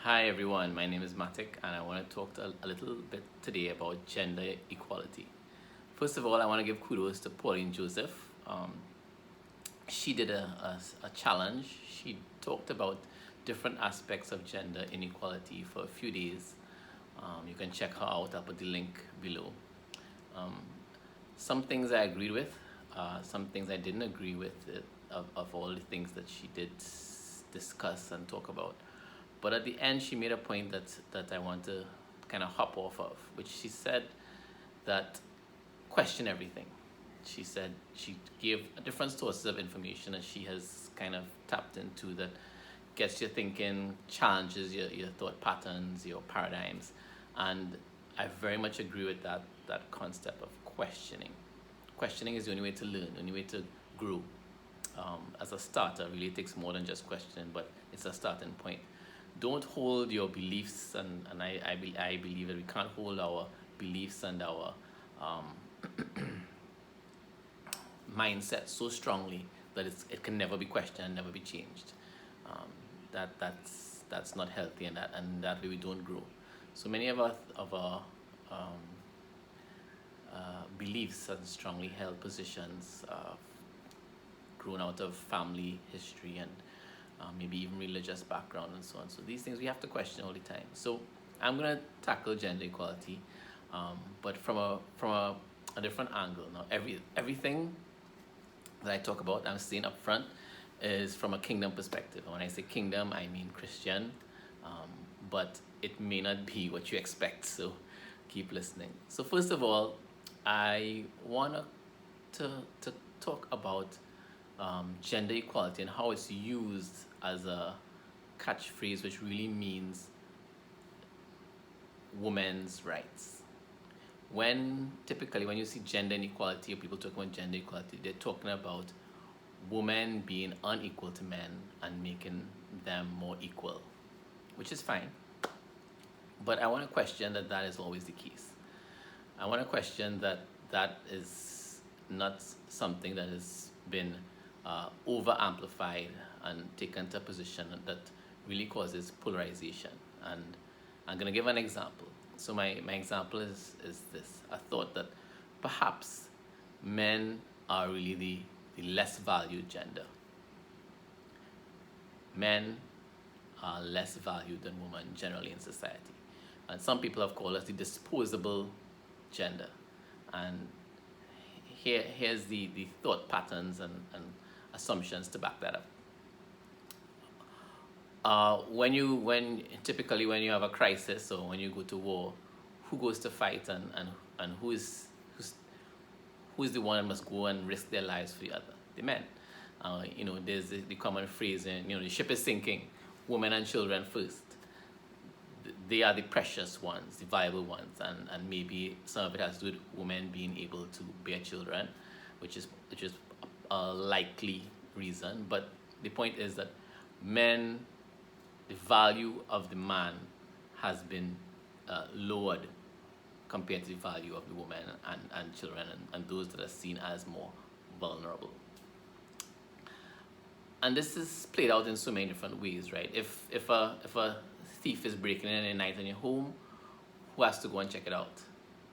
Hi everyone, my name is Matik and I want to talk a little bit today about gender equality. First of all, I want to give kudos to Pauline Joseph. She did a challenge. She talked about different aspects of gender inequality for a few days. You can check her out. I'll put the link below. Um, some things I agreed with, some things I didn't agree with of all the things that she did discuss and talk about. But at the end, she made a point that I want to kind of hop off of, which she said that question everything. She said she gave different sources of information that she has kind of tapped into that gets you thinking, challenges your thought patterns, your paradigms. And I very much agree with that concept of questioning. Questioning is the only way to learn, the only way to grow. As a starter, really it takes more than just questioning, but it's a starting point. Don't hold your beliefs, and I believe that we can't hold our beliefs and our um, mindset so strongly that it can never be questioned and never be changed. Um, that's not healthy, and that way we don't grow. So many of our beliefs and strongly held positions grown out of family history and maybe even religious background and so on. So these things we have to question all the time. So I'm gonna tackle gender equality, but from a different angle. Now everything that I talk about, I'm saying up front, is from a kingdom perspective. And when I say kingdom, I mean Christian, but it may not be what you expect. So keep listening. So first of all, I want to talk about gender equality and how it's used as a catchphrase, which really means women's rights. Typically when you see gender inequality or people talking about gender equality, they're talking about women being unequal to men and making them more equal, which is fine. But I want to question that is always the case. I want to question that is not something that has been over amplified and taken to a position that really causes polarization. And I'm going to give an example. So my example is this. I thought that perhaps men are really the less valued gender. Men are less valued than women generally in society. And some people have called us the disposable gender. And here's the thought patterns and assumptions to back that up. When typically when you have a crisis or when you go to war, who goes to fight and who's the one that must go and risk their lives for the other? The men. There's the common phrase, the ship is sinking, women and children first. They are the precious ones, the viable ones, and maybe some of it has to do with women being able to bear children, which is a likely reason. But the point is that men, the value of the man has been lowered compared to the value of the woman and children and those that are seen as more vulnerable. And this is played out in so many different ways, right? If a thief is breaking in at night in your home, who has to go and check it out?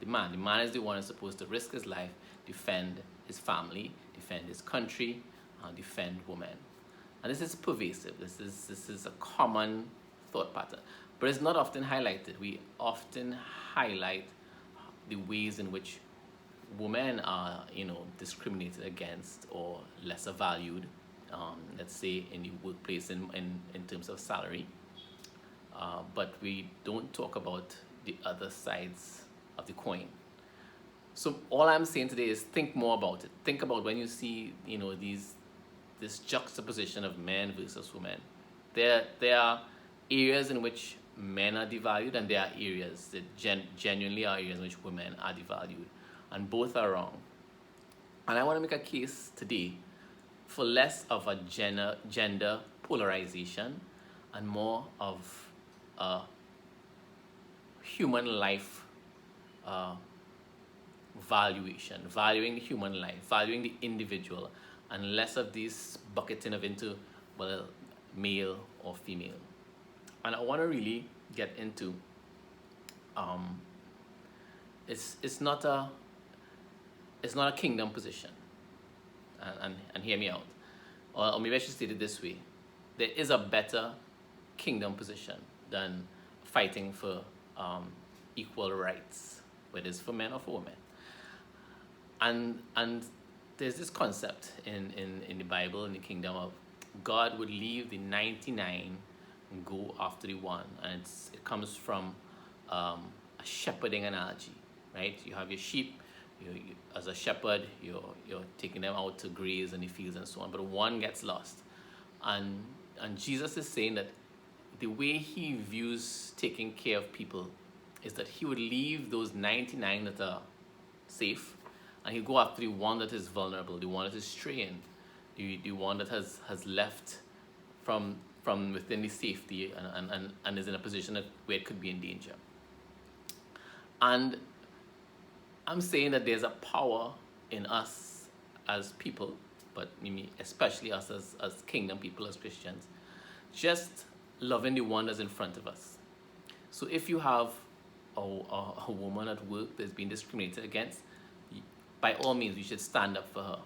The man. The man is the one who's supposed to risk his life, defend his family, defend his country, defend women. And this is pervasive. This is a common thought pattern, but it's not often highlighted. We often highlight the ways in which women are, discriminated against or lesser valued. Let's say in the workplace in terms of salary, but we don't talk about the other sides of the coin. So all I'm saying today is think more about it. Think about when you see, this juxtaposition of men versus women. There are areas in which men are devalued, and there are areas that genuinely are areas in which women are devalued, and both are wrong. And I want to make a case today for less of a gender polarization and more of a human life valuing the human life, valuing the individual, and less of these bucketing of into, well, male or female. And I want to really get into um, it's not a kingdom position, and hear me out, or maybe I should state it this way: there is a better kingdom position than fighting for equal rights, whether it's for men or for women. And there's this concept in the Bible, in the kingdom, of God would leave the 99 and go after the one. And it comes from a shepherding analogy, right? You have your sheep, as a shepherd, you're taking them out to graze in the fields and so on, but one gets lost. And Jesus is saying that the way he views taking care of people is that he would leave those 99 that are safe, and he'll go after the one that is vulnerable, the one that is straying, the one that has left from within the safety and is in a position where it could be in danger. And I'm saying that there's a power in us as people, but maybe especially us as kingdom people, as Christians, just loving the one that's in front of us. So if you have a woman at work that's being discriminated against, by all means, we should stand up for her.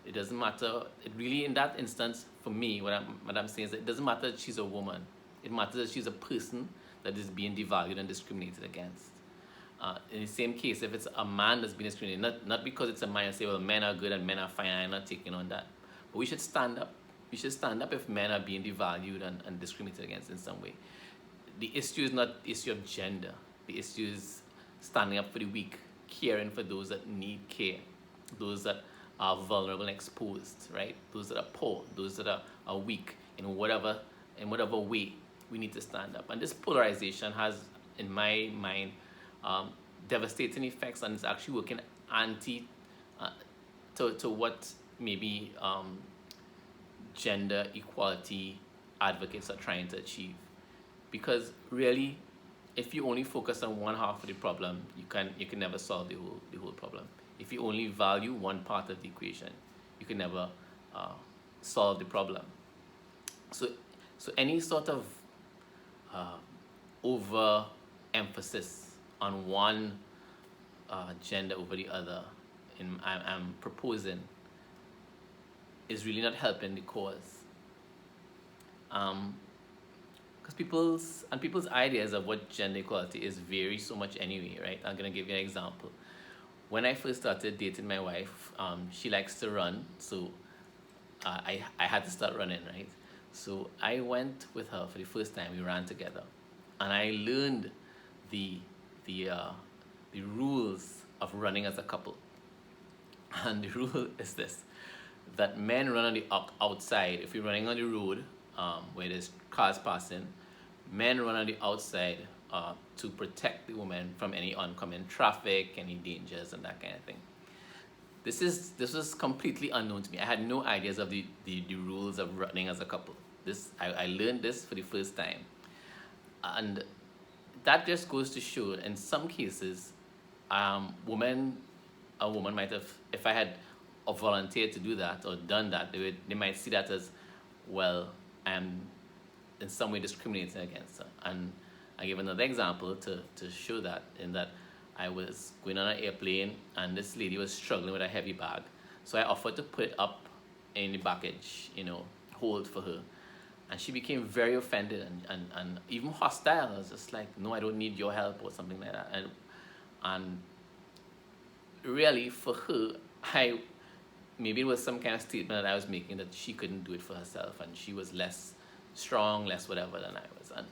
It doesn't matter. It really, in that instance, for me, what I'm saying is that it doesn't matter that she's a woman. It matters that she's a person that is being devalued and discriminated against. In the same case, if it's a man that's being discriminated, not because it's a man and say, well, men are good and men are fine, I'm not taking on that. But we should stand up. We should stand up if men are being devalued and discriminated against in some way. The issue is not the issue of gender. The issue is standing up for the weak, caring for those that need care, those that are vulnerable and exposed, right? Those that are poor, those that are weak in whatever way. We need to stand up. And this polarization has, in my mind, devastating effects, and it's actually working anti to what maybe gender equality advocates are trying to achieve. Because really, if you only focus on one half of the problem, you can never solve the whole problem. If you only value one part of the equation, you can never solve the problem. So any sort of over emphasis on one gender over the other, I'm proposing, is really not helping the cause. Because people's ideas of what gender equality is vary so much anyway, right? I'm gonna give you an example. When I first started dating my wife, she likes to run, so I had to start running, right? So I went with her for the first time. We ran together, and I learned the rules of running as a couple. And the rule is this: that men run on the outside. If you're running on the road where there's cars passing, men run on the outside to protect the woman from any oncoming traffic, any dangers, and that kind of thing. This was completely unknown to me. I had no ideas of the rules of running as a couple. I learned this for the first time, and that just goes to show, in some cases, a woman might have, if I had volunteered to do that or done that, they might see that as, well, I'm in some way discriminating against her. And I give another example to show that, in that I was going on an airplane and this lady was struggling with a heavy bag. So I offered to put it up in the baggage, hold for her. And she became very offended and even hostile. I was just like, no, I don't need your help, or something like that. And really, for her, maybe it was some kind of statement that I was making, that she couldn't do it for herself and she was less strong, less whatever than I was. And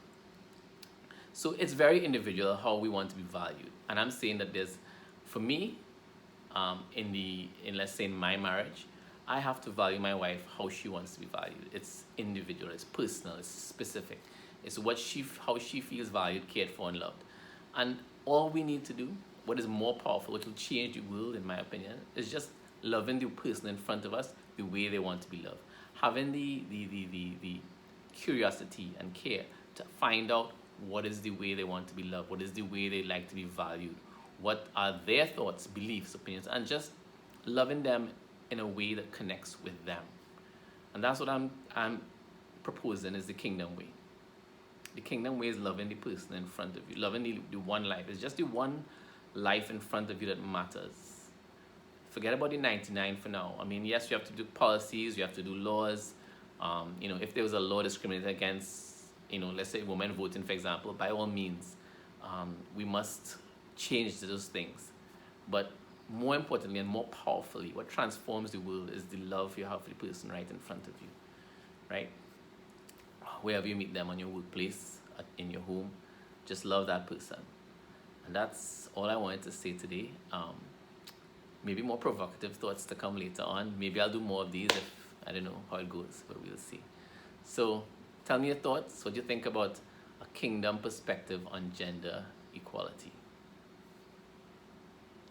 so it's very individual how we want to be valued. And I'm saying that for me, in let's say in my marriage, I have to value my wife how she wants to be valued. It's individual, it's personal, it's specific. It's how she feels valued, cared for, and loved. And all we need to do, what is more powerful, what will change the world, in my opinion, is just loving the person in front of us the way they want to be loved. Having the curiosity and care to find out what is the way they want to be loved, what is the way they like to be valued, what are their thoughts, beliefs, opinions, and just loving them in a way that connects with them. And that's what I'm proposing, is the kingdom way. The kingdom way is loving the person in front of you, loving the one life. It's just the one life in front of you that matters. Forget about the 99 for now. I mean, yes, you have to do policies, you have to do laws. If there was a law discriminating against, let's say women voting, for example, by all means, we must change those things. But more importantly and more powerfully, what transforms the world is the love you have for the person right in front of you, right? Wherever you meet them, on your workplace, in your home, just love that person. And that's all I wanted to say today. Maybe more provocative thoughts to come later on. Maybe I'll do more of these if I don't know how it goes, but we'll see. So tell me your thoughts. What do you think about a kingdom perspective on gender equality?